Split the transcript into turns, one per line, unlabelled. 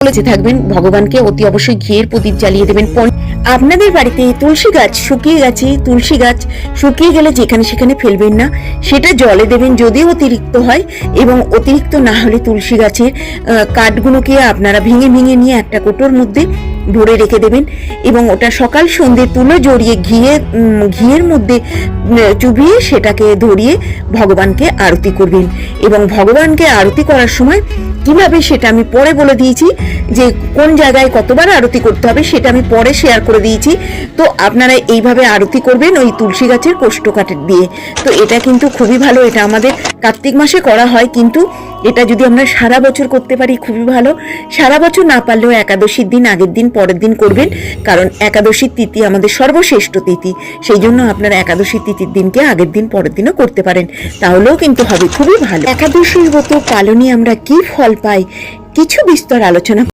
বলেছে থাকবেন ভগবানকে অতি অবশ্যই ঘিয়ের প্রদীপ জ্বালিয়ে দেবেন। আপনাদের বাড়িতে তুলসী গাছ শুকিয়ে গেছে, তুলসী গাছ শুকিয়ে গেলে যেখানে সেখানে ফেলবেন না, সেটা জলে দেবেন যদি অতিরিক্ত হয়, এবং অতিরিক্ত না হলে তুলসী গাছের কাঠগুলোকে আপনারা ভেঙে ভেঙে নিয়ে একটা কোটোর মধ্যে ভরে রেখে দেবেন, এবং ওটা সকাল সন্ধ্যে তুলো জড়িয়ে ঘিয়ের মধ্যে চুবিয়ে সেটাকে ধরিয়ে ভগবানকে আরতি করবেন। এবং ভগবানকে আরতি করার সময় কিভাবে সেটা আমি পরে বলে দিয়েছি, যে কোন জায়গায় কতবার আরতি করতে হবে সেটা আমি পরে শেয়ার করে দিয়েছি। তো আপনারা এইভাবে আরতি করবেন ওই তুলসী গাছের কোষ্ঠকাঠি দিয়ে। তো এটা কিন্তু খুবই ভালো, এটা আমাদের কার্তিক মাসে করা হয়, কিন্তু এটা যদি আমরা সারা বছর করতে পারি খুবই ভালো। সারা বছর না পারলেও একাদশীর দিন আগের দিন পরের দিন করবেন, কারণ একাদশীর তিথি আমাদের সর্বশ্রেষ্ঠ তিথি। সেই জন্য আপনারা একাদশীর তিথির দিনকে আগের দিন পরের দিনও করতে পারেন, তাহলেও কিন্তু হবে খুবই ভালো। একাদশীর ব্রত পালনে আমরা কি ফল পাই কিছু বিস্তর আলোচনা